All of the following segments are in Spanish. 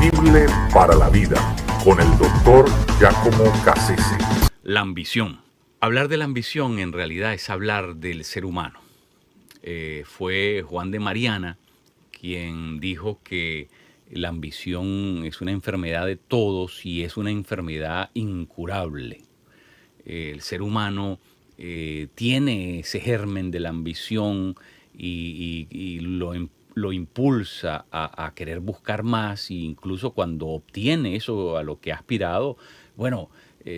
Combustible para la vida, con el doctor Giacomo Cassese. La ambición. Hablar de la ambición en realidad es hablar del ser humano. Fue Juan de Mariana quien dijo que la ambición es una enfermedad de todos y es una enfermedad incurable. El ser humano tiene ese germen de la ambición y lo impulsa a querer buscar más, e incluso cuando obtiene eso a lo que ha aspirado, bueno,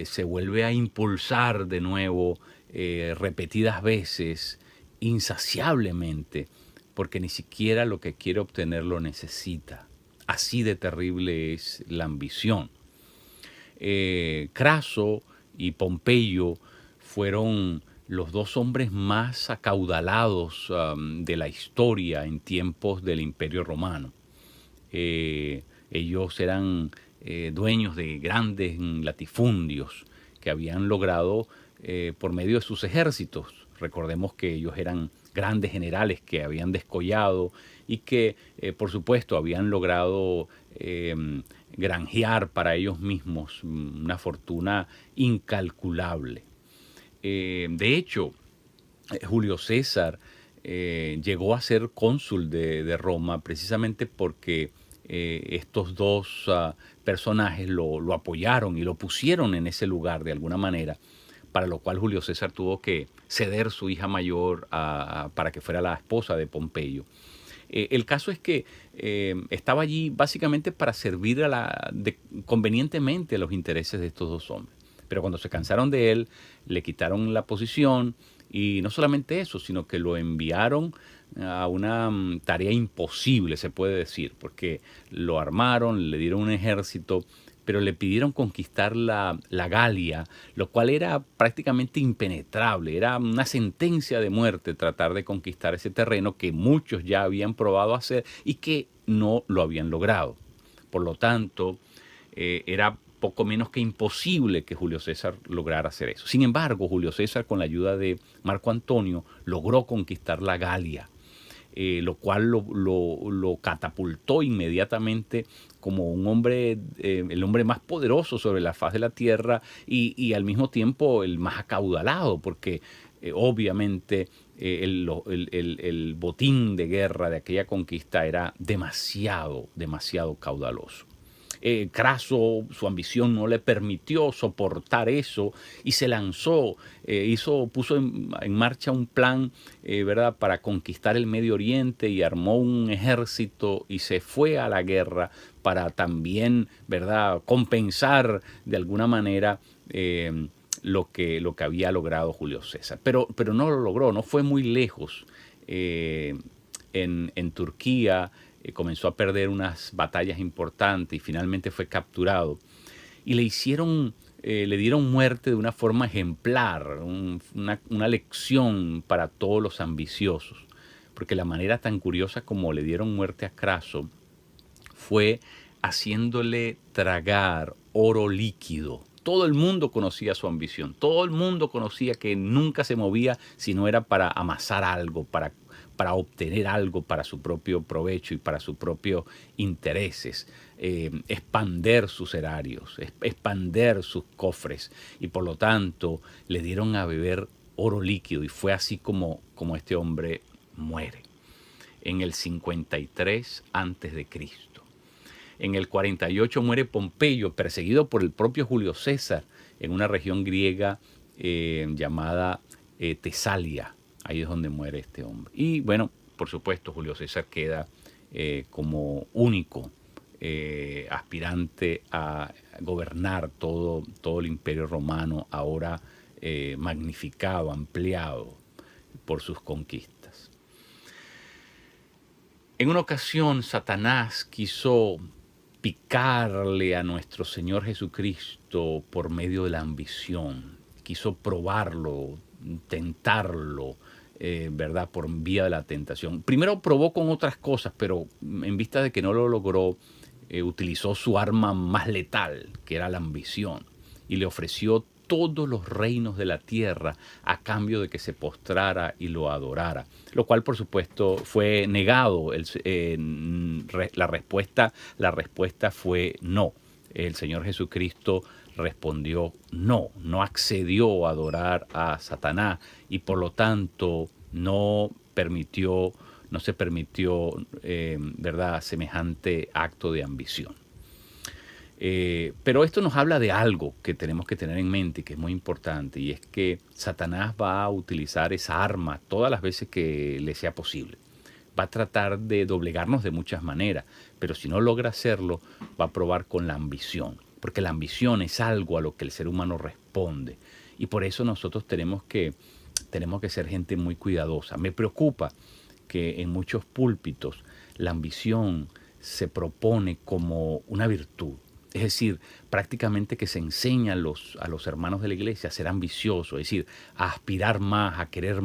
se vuelve a impulsar de nuevo repetidas veces, insaciablemente, porque ni siquiera lo que quiere obtener lo necesita. Así de terrible es la ambición. Craso y Pompeyo fueron los dos hombres más acaudalados de la historia en tiempos del Imperio Romano. Ellos eran dueños de grandes latifundios que habían logrado por medio de sus ejércitos. Recordemos que ellos eran grandes generales que habían descollado y que, por supuesto, habían logrado granjear para ellos mismos una fortuna incalculable. De hecho, Julio César llegó a ser cónsul de Roma precisamente porque estos dos personajes lo apoyaron y lo pusieron en ese lugar de alguna manera, para lo cual Julio César tuvo que ceder su hija mayor para que fuera la esposa de Pompeyo. El caso es que estaba allí básicamente para servir convenientemente a los intereses de estos dos hombres. Pero cuando se cansaron de él, le quitaron la posición y no solamente eso, sino que lo enviaron a una tarea imposible, se puede decir, porque lo armaron, le dieron un ejército, pero le pidieron conquistar la Galia, lo cual era prácticamente impenetrable. Era una sentencia de muerte tratar de conquistar ese terreno que muchos ya habían probado hacer y que no lo habían logrado. Por lo tanto, era poco menos que imposible que Julio César lograra hacer eso. Sin embargo, Julio César, con la ayuda de Marco Antonio, logró conquistar la Galia, lo cual lo catapultó inmediatamente como un hombre, el hombre más poderoso sobre la faz de la tierra y al mismo tiempo el más acaudalado, porque obviamente el botín de guerra de aquella conquista era demasiado caudaloso. Craso, su ambición no le permitió soportar eso y se lanzó, puso en marcha un plan, ¿verdad?, para conquistar el Medio Oriente y armó un ejército y se fue a la guerra para también, ¿verdad?, compensar de alguna manera lo que había logrado Julio César. Pero no lo logró, no fue muy lejos. En Turquía comenzó a perder unas batallas importantes y finalmente fue capturado. Y le dieron muerte de una forma ejemplar, una lección para todos los ambiciosos. Porque la manera tan curiosa como le dieron muerte a Craso fue haciéndole tragar oro líquido. Todo el mundo conocía su ambición, todo el mundo conocía que nunca se movía si no era para amasar algo, para obtener algo para su propio provecho y para sus propios intereses, expander sus erarios, expander sus cofres, y por lo tanto le dieron a beber oro líquido y fue así como este hombre muere en el 53 a.C. En el 48 muere Pompeyo, perseguido por el propio Julio César en una región griega llamada Tesalia. Ahí es donde muere este hombre. Y bueno, por supuesto, Julio César queda como único aspirante a gobernar todo el Imperio Romano, ahora magnificado, ampliado por sus conquistas. En una ocasión, Satanás quiso picarle a nuestro Señor Jesucristo por medio de la ambición. Quiso probarlo, tentarlo, ¿verdad?, por vía de la tentación. Primero probó con otras cosas, pero en vista de que no lo logró, utilizó su arma más letal, que era la ambición, y le ofreció todos los reinos de la tierra a cambio de que se postrara y lo adorara. Lo cual, por supuesto, fue negado. La respuesta fue no. El Señor Jesucristo respondió no accedió a adorar a Satanás y por lo tanto no se permitió, ¿verdad?, semejante acto de ambición. Pero esto nos habla de algo que tenemos que tener en mente y que es muy importante, y es que Satanás va a utilizar esa arma todas las veces que le sea posible. Va a tratar de doblegarnos de muchas maneras, pero si no logra hacerlo, va a probar con la ambición, porque la ambición es algo a lo que el ser humano responde, y por eso nosotros tenemos que ser gente muy cuidadosa. Me preocupa que en muchos púlpitos la ambición se propone como una virtud. Es decir, prácticamente que se enseña a los hermanos de la iglesia a ser ambiciosos, es decir, a aspirar más, a querer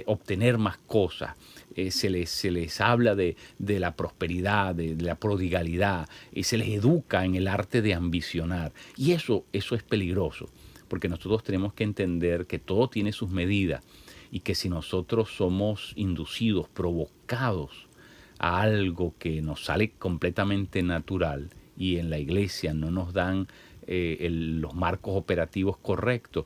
obtener más cosas. Se les habla de la prosperidad, de la prodigalidad, y se les educa en el arte de ambicionar. Y eso es peligroso, porque nosotros tenemos que entender que todo tiene sus medidas y que si nosotros somos inducidos, provocados a algo que nos sale completamente natural, y en la iglesia no nos dan los marcos operativos correctos,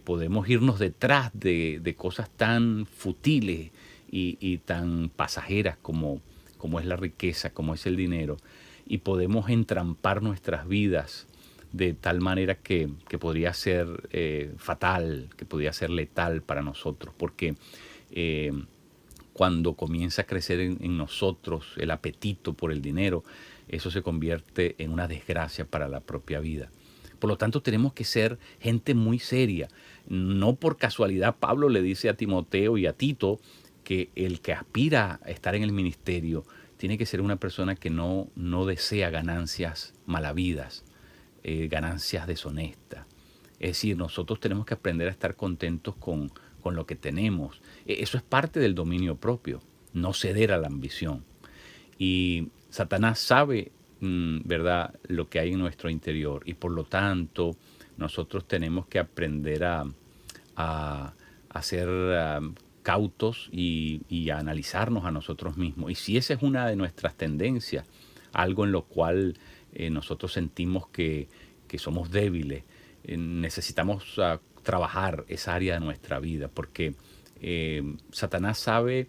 podemos irnos detrás de cosas tan futiles y tan pasajeras como es la riqueza, como es el dinero, y podemos entrampar nuestras vidas de tal manera que podría ser fatal, que podría ser letal para nosotros, porque cuando comienza a crecer en nosotros el apetito por el dinero, eso se convierte en una desgracia para la propia vida. Por lo tanto, tenemos que ser gente muy seria. No por casualidad Pablo le dice a Timoteo y a Tito que el que aspira a estar en el ministerio tiene que ser una persona que no desea ganancias malavidas, ganancias deshonestas. Es decir, nosotros tenemos que aprender a estar contentos con lo que tenemos. Eso es parte del dominio propio, no ceder a la ambición. Y Satanás sabe, ¿verdad?, lo que hay en nuestro interior, y por lo tanto nosotros tenemos que aprender a ser cautos y a analizarnos a nosotros mismos. Y si esa es una de nuestras tendencias, algo en lo cual nosotros sentimos que somos débiles, necesitamos trabajar esa área de nuestra vida, porque Satanás sabe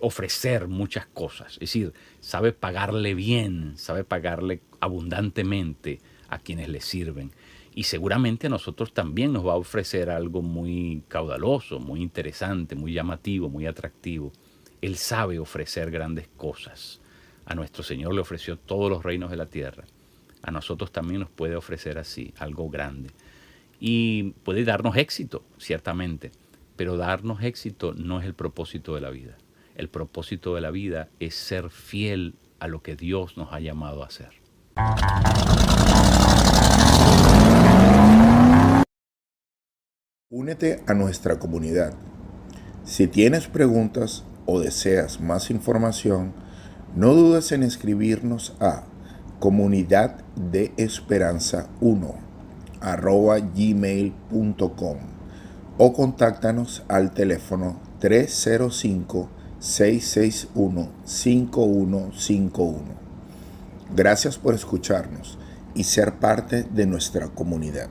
ofrecer muchas cosas, es decir, sabe pagarle bien, sabe pagarle abundantemente a quienes le sirven, y seguramente a nosotros también nos va a ofrecer algo muy caudaloso, muy interesante, muy llamativo, muy atractivo. Él sabe ofrecer grandes cosas. A nuestro Señor le ofreció todos los reinos de la tierra. A nosotros también nos puede ofrecer así, algo grande. Y puede darnos éxito, ciertamente, pero darnos éxito no es el propósito de la vida. El propósito de la vida es ser fiel a lo que Dios nos ha llamado a hacer. Únete a nuestra comunidad. Si tienes preguntas o deseas más información, no dudes en escribirnos a comunidaddeesperanza1@gmail.com o contáctanos al teléfono 305-661-5151. Gracias por escucharnos y ser parte de nuestra comunidad.